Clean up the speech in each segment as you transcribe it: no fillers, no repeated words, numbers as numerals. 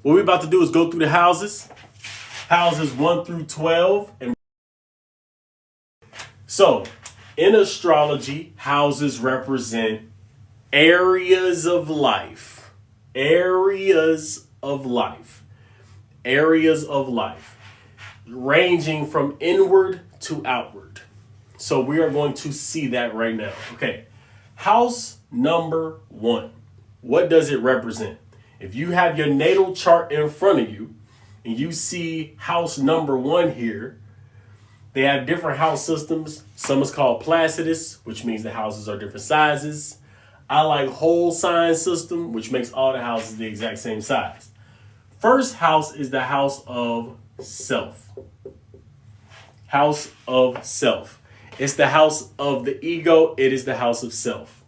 What we're about to do is go through the houses 1 through 12. And so, in astrology, houses represent areas of life. Areas of life. Areas of life. Ranging from inward to outward. So we are going to see that right now. Okay. House number 1. What does it represent? If you have your natal chart in front of you and you see house number 1 here, they have different house systems. Some is called Placidus, which means the houses are different sizes. I like whole sign system, which makes all the houses the exact same size. First house is the house of self. House of self. It's the house of the ego. It is the house of self.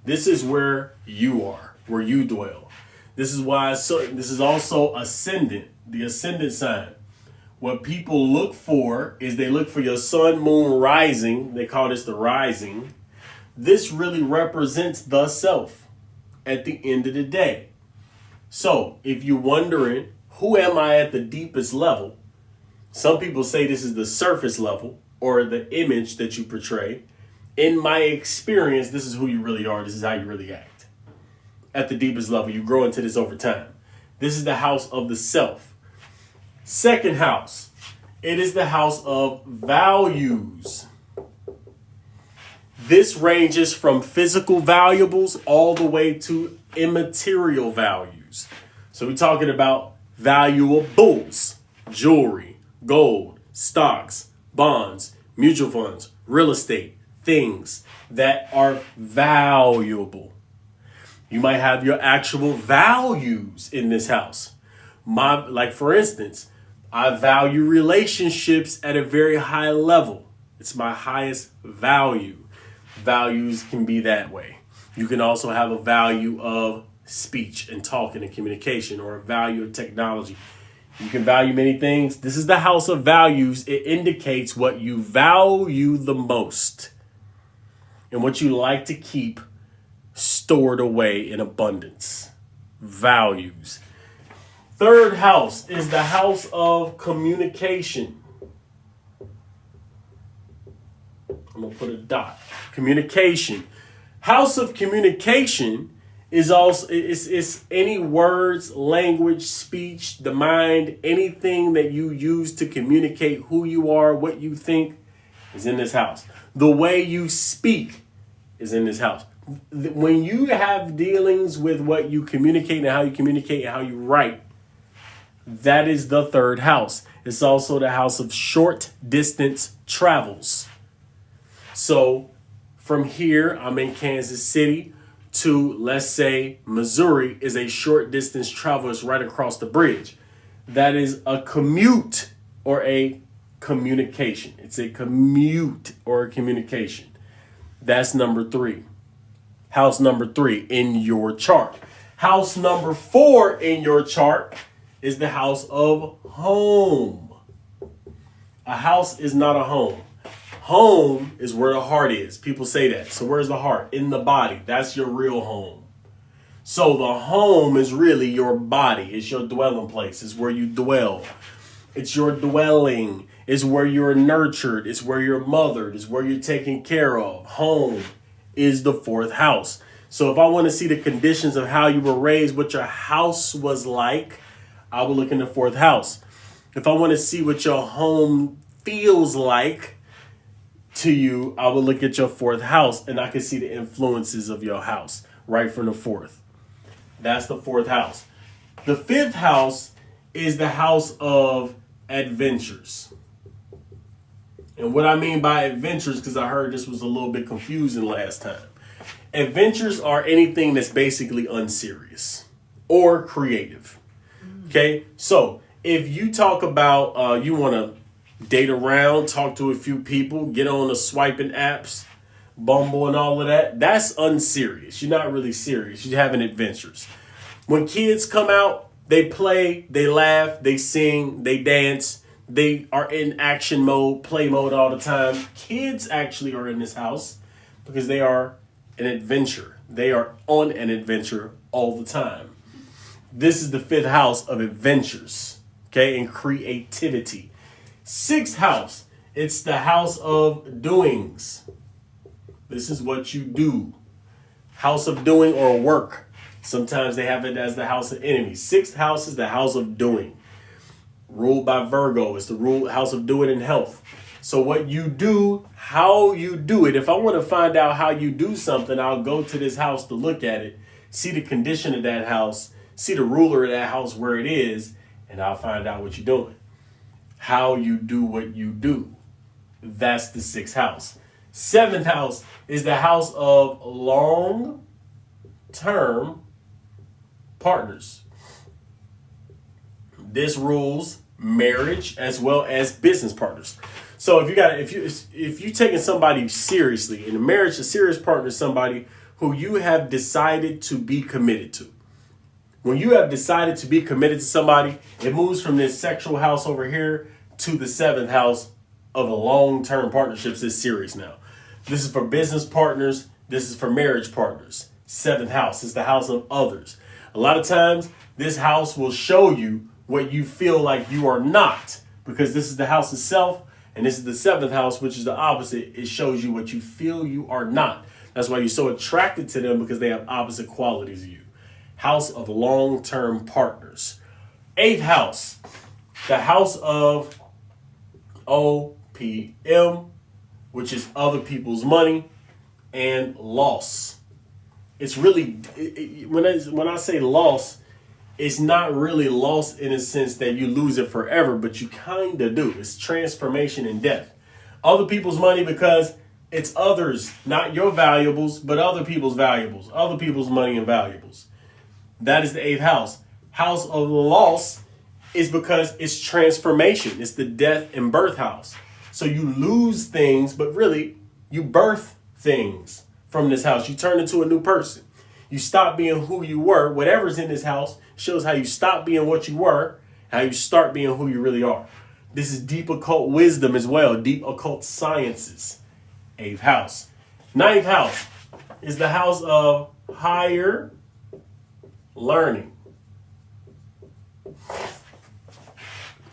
This is where you are, where you dwell. This is why this is also ascendant, the ascendant sign. What people look for is they look for your sun, moon, rising. They call this the rising. This really represents the self at the end of the day. So if you're wondering, who am I at the deepest level? Some people say this is the surface level or the image that you portray. In my experience, this is who you really are. This is how you really act. At the deepest level, you grow into this over time. This is the house of the self. Second house, it is the house of values. This ranges from physical valuables all the way to immaterial values. So we're talking about valuables, jewelry, gold, stocks, bonds, mutual funds, real estate, things that are valuable. You might have your actual values in this house. Like for instance, I value relationships at a very high level. It's my highest value. Values can be that way. You can also have a value of speech and talking and communication, or a value of technology. You can value many things. This is the house of values. It indicates what you value the most and what you like to keep stored away in abundance. Values. Third house is the house of communication. I'm going to put a dot. Communication. House of communication is also is any words, language, speech, the mind, anything that you use to communicate who you are, what you think is in this house. The way you speak is in this house. When you have dealings with what you communicate and how you communicate and how you write, that is the third house. It's also the house of short distance travels. So from here, I'm in Kansas City to, let's say, Missouri is a short distance travel. It's right across the bridge. That is a commute or a communication. It's a commute or a communication. That's number 3. House number 3 in your chart. House number 4 in your chart is the house of home. A house is not a home. Home is where the heart is. People say that. So where's the heart? In the body. That's your real home. So the home is really your body. It's your dwelling place. It's where you dwell. It's your dwelling. It's where you're nurtured. It's where you're mothered. It's where you're taken care of. Home is the 4th house. So if I want to see the conditions of how you were raised, what your house was like, I will look in the 4th house. If I want to see what your home feels like to you, I will look at your 4th house, and I can see the influences of your house right from the 4th. That's the 4th house. The 5th house is the house of adventures. And what I mean by adventures, because I heard this was a little bit confusing last time. Adventures are anything that's basically unserious or creative. Okay, so if you talk about you want to date around, talk to a few people, get on the swiping apps, Bumble and all of that, that's unserious. You're not really serious. You're having adventures. When kids come out, they play, they laugh, they sing, they dance. They are in action mode, play mode all the time. Kids actually are in this house because they are an adventure. They are on an adventure all the time. This is the 5th house of adventures, okay, and creativity. 6th house, it's the house of doings. This is what you do. House of doing or work. Sometimes they have it as the house of enemies. 6th house is the house of doing. Ruled by Virgo. It's the house of doing and health. So what you do, how you do it. If I want to find out how you do something, I'll go to this house to look at it, see the condition of that house, see the ruler of that house where it is, and I'll find out what you're doing. How you do what you do. That's the 6th house. 7th house is the house of long-term partners. This rules marriage as well as business partners. So if you're taking somebody seriously in a marriage, a serious partner is somebody who you have decided to be committed to. When you have decided to be committed to somebody, it moves from this sexual house over here to the 7th house of a long-term partnerships. Is serious now. This is for business partners. This is for marriage partners. 7th house is the house of others. A lot of times, this house will show you what you feel like you are not, because this is the house of self, and this is the 7th house, which is the opposite. It shows you what you feel you are not. That's why you're so attracted to them, because they have opposite qualities of you. House of long-term partners. 8th house, the house of OPM, which is other people's money and loss. It's really, when I say loss, it's not really loss in a sense that you lose it forever, but you kind of do. It's transformation and death. Other people's money because it's others, not your valuables, but other people's valuables, other people's money and valuables. That is the 8th house. House of loss is because it's transformation. It's the death and birth house. So you lose things, but really you birth things from this house. You turn into a new person. You stop being who you were. Whatever's in this house shows how you stop being what you were, how you start being who you really are. This is deep occult wisdom as well, deep occult sciences. 8th house. 9th house is the house of higher learning.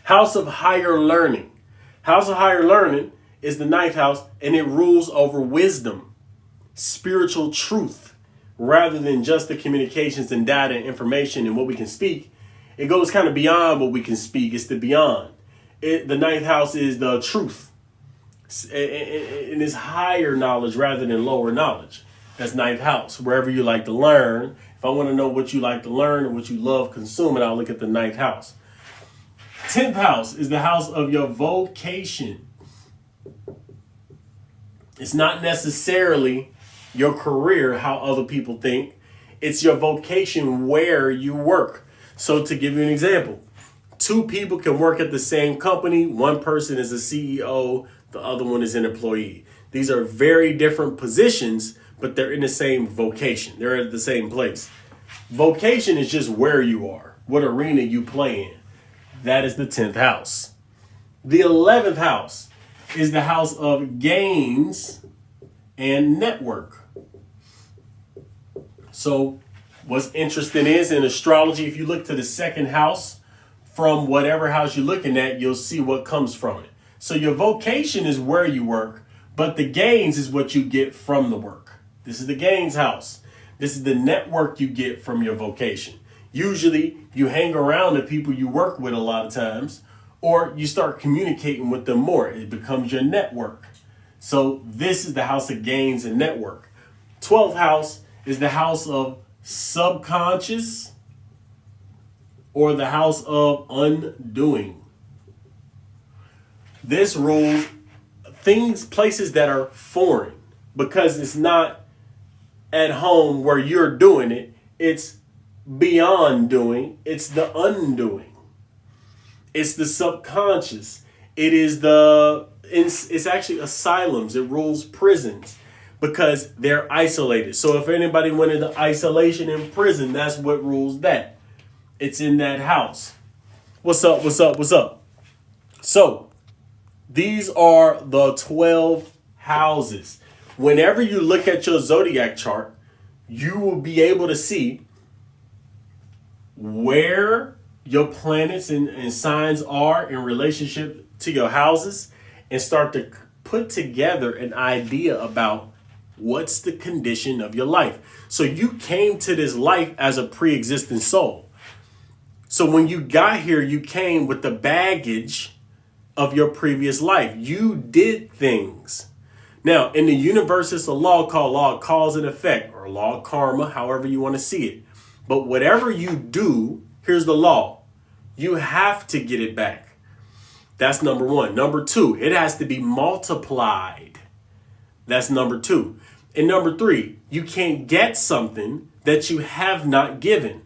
House of higher learning. House of higher learning is the 9th house, and it rules over wisdom, spiritual truth, rather than just the communications and data and information and what we can speak. It goes kind of beyond what we can speak. It's the beyond. The 9th house is the truth. And it's higher knowledge rather than lower knowledge. That's 9th house. Wherever you like to learn. If I want to know what you like to learn and what you love consuming, I'll look at the 9th house. 10th house is the house of your vocation. It's not necessarily your career, how other people think. It's your vocation, where you work. So to give you an example, 2 people can work at the same company. One person is a CEO, the other one is an employee. These are very different positions, but they're in the same vocation. They're at the same place. Vocation is just where you are, what arena you play in. That is the 10th house. The 11th house is the house of gains and network. So what's interesting is in astrology, if you look to the 2nd house from whatever house you're looking at, you'll see what comes from it. So your vocation is where you work, but the gains is what you get from the work. This is the gains house. This is the network you get from your vocation. Usually you hang around the people you work with a lot of times, or you start communicating with them more. It becomes your network. So this is the house of gains and network. 12th house is the house of subconscious or the house of undoing. This rules things, places that are foreign, because it's not at home where you're doing it. It's beyond doing. It's the undoing. It's the subconscious. It's actually asylums. It rules prisons because they're isolated. So if anybody went into isolation in prison, that's what rules that. It's in that house. What's up? What's up? What's up? So these are the 12 houses. Whenever you look at your zodiac chart, you will be able to see where your planets and signs are in relationship to your houses and start to put together an idea about what's the condition of your life. So you came to this life as a pre-existing soul. So when you got here, you came with the baggage of your previous life. You did things. Now, in the universe, it's a law called law of cause and effect, or law of karma, however you want to see it. But whatever you do, here's the law. You have to get it back. That's number one. Number two, it has to be multiplied. That's number two. And number three, you can't get something that you have not given.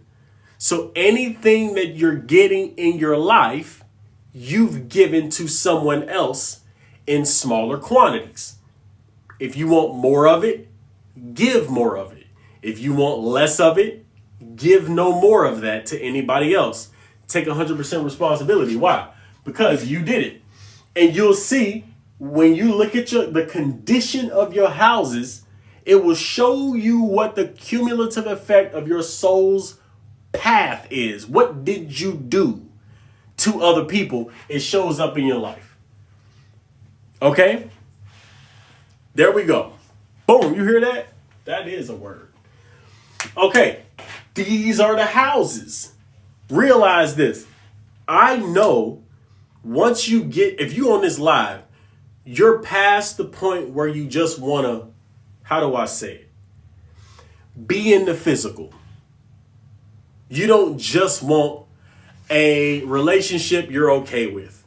So anything that you're getting in your life, you've given to someone else in smaller quantities. If you want more of it, give more of it. If you want less of it, give no more of that to anybody else. Take 100% responsibility. Why? Because you did it. And you'll see when you look at the condition of your houses, it will show you what the cumulative effect of your soul's path is. What did you do to other people? It shows up in your life. Okay? There we go. Boom. You hear that? That is a word. Okay. These are the houses. Realize this. I know once you if you on this live, you're past the point where you just want to, how do I say it? Be in the physical. You don't just want a relationship you're okay with.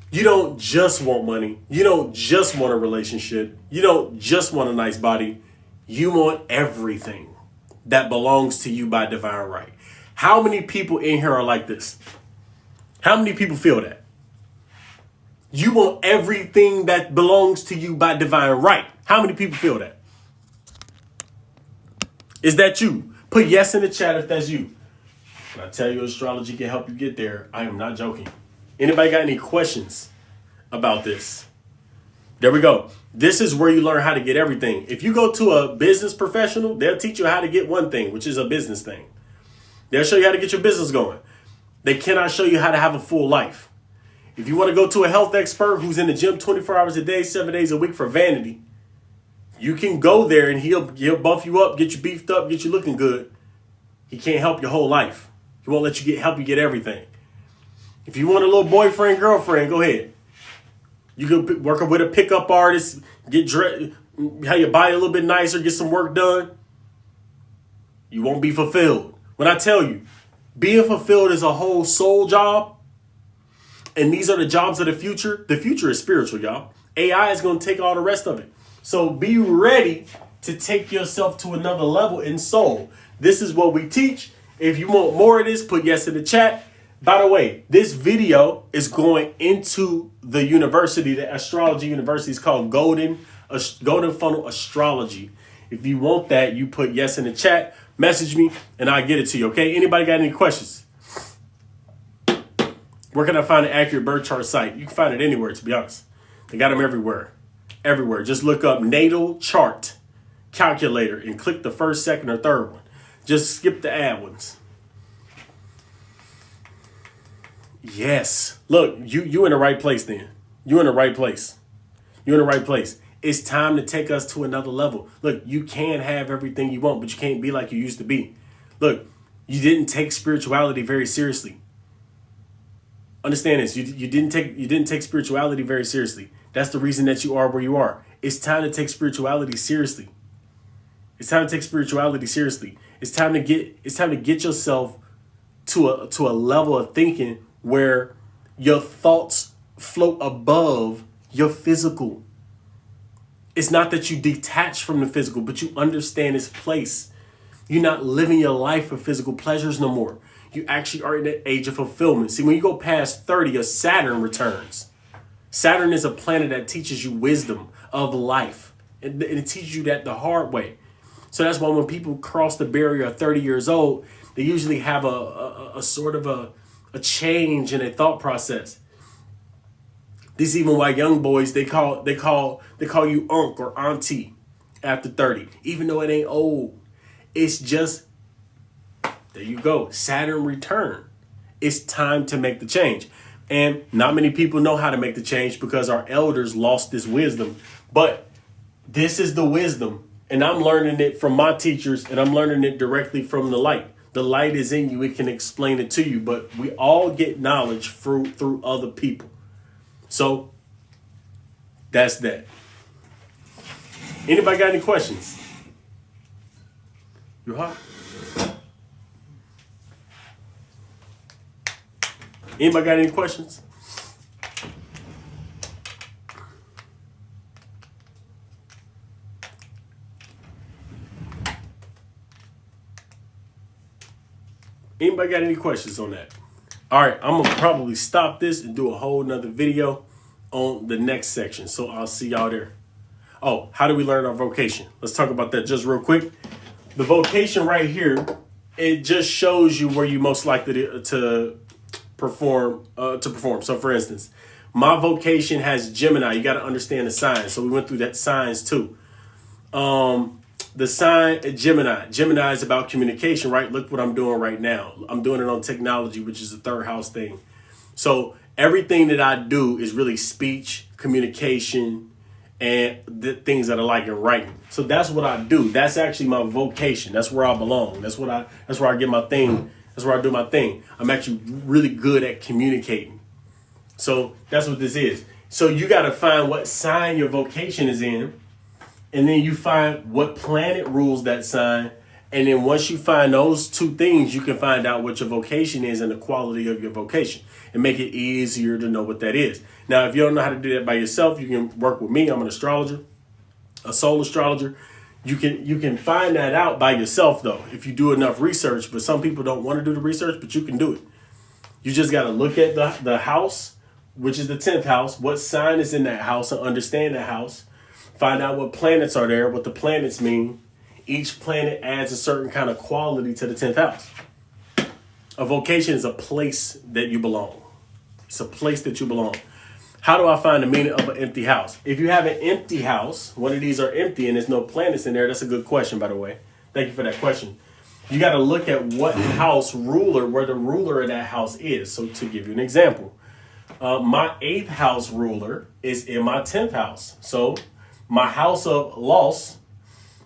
You don't just want money. You don't just want a relationship. You don't just want a nice body. You want everything that belongs to you by divine right. How many people in here are like this? How many people feel that? You want everything that belongs to you by divine right. How many people feel that? Is that you? Put yes in the chat if that's you. When I tell you astrology can help you get there, I am not joking. Anybody got any questions about this? There we go. This is where you learn how to get everything. If you go to a business professional, they'll teach you how to get one thing, which is a business thing. They'll show you how to get your business going. They cannot show you how to have a full life. If you want to go to a health expert who's in the gym 24 hours a day, 7 days a week for vanity, you can go there and he'll buff you up, get you beefed up, get you looking good. He can't help your whole life. He won't let you help you get everything. If you want a little boyfriend, girlfriend, go ahead. You can work with a pickup artist, get dressed, have your body a little bit nicer, get some work done. You won't be fulfilled. When I tell you, being fulfilled is a whole soul job, and these are the jobs of the future is spiritual, y'all. AI is going to take all the rest of it. So be ready to take yourself to another level in soul. This is what we teach. If you want more of this, put yes in the chat. By the way, this video is going into the university, the astrology university. Is called Golden Funnel Astrology. If you want that, you put yes in the chat, message me, and I'll get it to you, okay? Anybody got any questions? Where can I find an accurate birth chart site? You can find it anywhere, to be honest. They got them everywhere. Everywhere. Just look up natal chart calculator and click the first, second, or third one. Just skip the ad ones. Yes. Look, you in the right place then. You in the right place. You're in the right place. It's time to take us to another level. Look, you can have everything you want, but you can't be like you used to be. Look, you didn't take spirituality very seriously. Understand this. You didn't take spirituality very seriously. That's the reason that you are where you are. It's time to take spirituality seriously. It's time to take spirituality seriously. It's time to get yourself to a level of thinking where your thoughts float above your physical. It's not that you detach from the physical, but you understand its place. You're not living your life for physical pleasures no more. You actually are in the age of fulfillment. See, when you go past 30, a Saturn returns. Saturn is a planet that teaches you wisdom of life. And it teaches you that the hard way. So that's why when people cross the barrier of 30 years old, they usually have a sort of a change in their thought process. This is even why young boys, they call you unc or auntie after 30, even though it ain't old. It's just There you go. Saturn return. It's time to make the change. And not many people know how to make the change because our elders lost this wisdom. But this is the wisdom. And I'm learning it from my teachers, and I'm learning it directly from the light. The light is in you. It can explain it to you. But we all get knowledge through other people. So that's that. Anybody got any questions? You hot? Anybody got any questions? Anybody got any questions on that? All right, I'm gonna probably stop this and do a whole nother video on the next section. So I'll see y'all there. Oh, how do we learn our vocation? Let's talk about that just real quick. The vocation right here, it just shows you where you most likely to perform. So for instance, my vocation has Gemini. You got to understand the signs. So we went through that signs too. The sign Gemini. Gemini is about communication, right? Look what I'm doing right now. I'm doing it on technology, which is the third house thing. So everything that I do is really speech, communication, and the things that I like in writing. So that's what I do. That's actually my vocation. That's where I belong. That's where I get my thing. That's where I do my thing. I'm actually really good at communicating. So that's what this is. So you got to find what sign your vocation is in. And then you find what planet rules that sign. And then once you find those two things, you can find out what your vocation is and the quality of your vocation and make it easier to know what that is. Now, if you don't know how to do that by yourself, you can work with me. I'm an astrologer, a soul astrologer. You can find that out by yourself, though, if you do enough research. But some people don't want to do the research, but you can do it. You just got to look at the house, which is the 10th house, what sign is in that house, and understand that house. Find out what planets are there, what the planets mean. Each planet adds a certain kind of quality to the 10th house. A vocation is a place that you belong. It's a place that you belong. How do I find the meaning of an empty house? If you have an empty house, one of these are empty and there's no planets in there, that's a good question, by the way. Thank you for that question. You got to look at what house ruler, where the ruler of that house is. So to give you an example, my 8th house ruler is in my 10th house. So my house of loss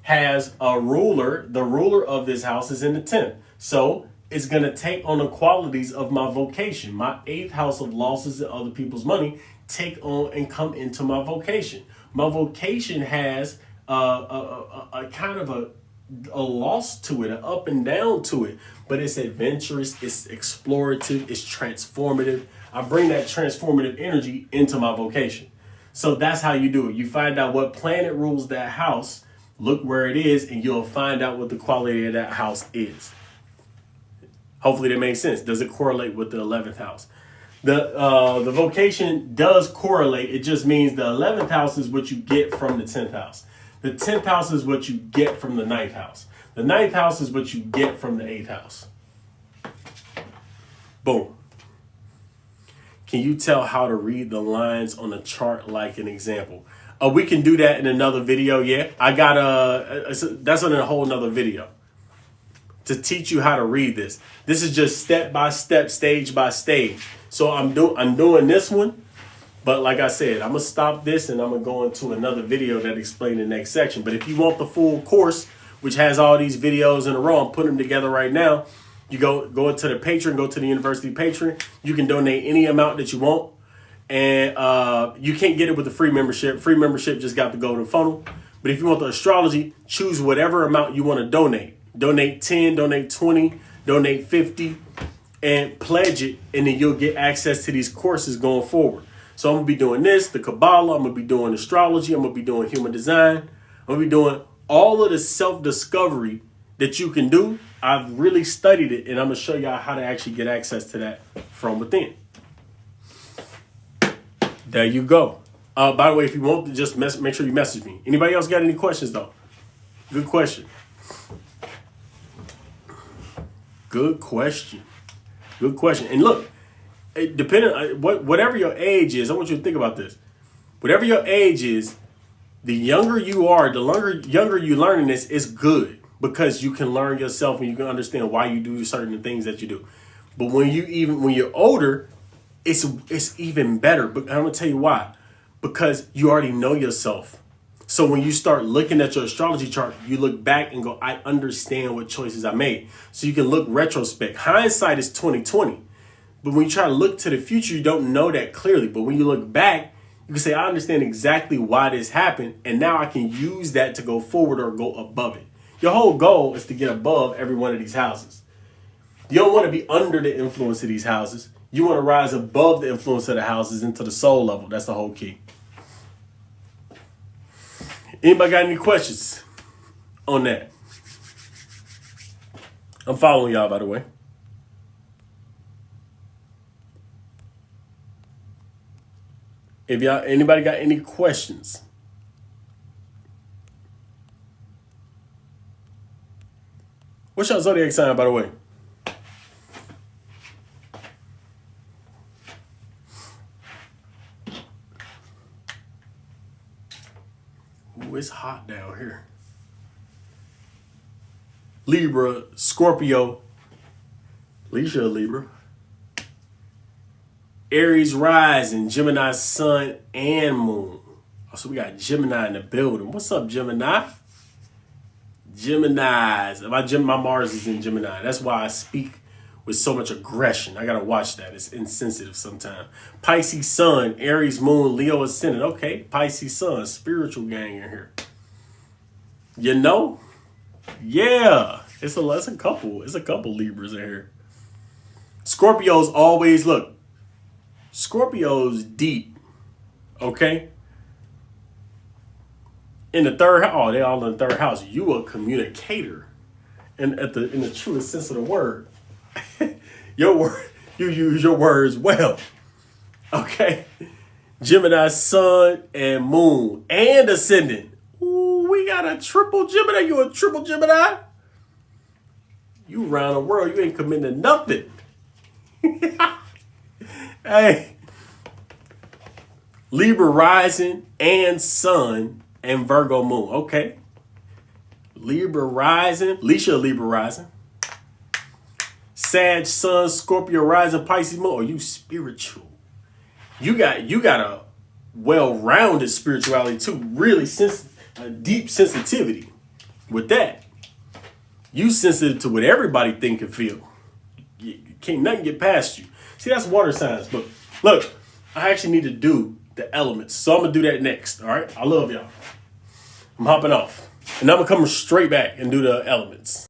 has a ruler. The ruler of this house is in the 10th. So it's going to take on the qualities of my vocation. My 8th house of losses and other people's money take on and come into my vocation. My vocation has a kind of a loss to it, an up and down to it, but it's adventurous, it's explorative, it's transformative. I bring that transformative energy into my vocation. So that's how you do it. You find out what planet rules that house, look where it is, and you'll find out what the quality of that house is. Hopefully that makes sense. Does it correlate with the 11th house? The vocation does correlate. It just means the 11th house is what you get from the 10th house. The 10th house is what you get from the 9th house. The 9th house is what you get from the 8th house. Boom. Can you tell how to read the lines on a chart like an example? We can do that in another video. Yeah, I got that's in a whole nother video to teach you how to read this. This is just step by step, stage by stage. So I'm doing this one, but like I said, I'm gonna stop this and I'm gonna go into another video that explains the next section. But if you want the full course, which has all these videos in a row, I'm putting them together right now. You go into the Patreon, go to the university Patreon. You can donate any amount that you want. And you can't get it with the free membership. Free membership just got the golden funnel. But if you want the astrology, choose whatever amount you want to donate. Donate 10, donate 20, donate 50, and pledge it. And then you'll get access to these courses going forward. So I'm going to be doing this, the Kabbalah. I'm going to be doing astrology. I'm going to be doing human design. I'm going to be doing all of the self-discovery that you can do. I've really studied it, and I'm going to show y'all how to actually get access to that from within. There you go. By the way, if you want to just make sure you message me. Anybody else got any questions, though? Good question. Good question. Good question. And look, depending on whatever your age is, I want you to think about this. Whatever your age is, the younger you are, the younger you learning this is good. because you can learn yourself and you can understand why you do certain things that you do. But when you're older, it's even better. But I'm gonna tell you why. Because you already know yourself. So when you start looking at your astrology chart, you look back and go, I understand what choices I made. So you can look retrospect. Hindsight is 2020. But when you try to look to the future, you don't know that clearly. But when you look back, you can say, I understand exactly why this happened. And now I can use that to go forward or go above it. Your whole goal is to get above every one of these houses. You don't want to be under the influence of these houses. You want to rise above the influence of the houses into the soul level. That's the whole key. Anybody got any questions on that? I'm following y'all, by the way. If anybody got any questions? What's your zodiac sign, by the way? Ooh, it's hot down here. Libra, Scorpio. Alicia, Libra. Aries rising, Gemini sun and moon. So we got Gemini in the building. What's up, Gemini? Geminis. My Mars is in Gemini. That's why I speak with so much aggression. I gotta watch that. It's insensitive sometimes. Pisces sun, Aries moon, Leo ascendant. Okay, Pisces sun, spiritual gang in here. You know? Yeah. It's a couple Libras in here. Scorpios always look. Scorpio's deep. Okay? In the third house, they all in the third house. You a communicator. And in the truest sense of the word. You use your words well. Okay? Gemini sun and moon and ascendant. Ooh, we got a triple Gemini. You a triple Gemini? You around the world, you ain't committing to nothing. Hey. Libra rising and sun and Virgo moon. Okay. Libra rising. Alicia, Libra rising. Sag sun, Scorpio rising, Pisces moon. Oh, you spiritual. You got a well-rounded spirituality too. Really a deep sensitivity with that. You sensitive to what everybody think and feel. You can't nothing get past you. See, that's water signs. But look, I actually need to do the elements. So I'm going to do that next. All right. I love y'all. I'm hopping off. And I'm going to come straight back and do the elements.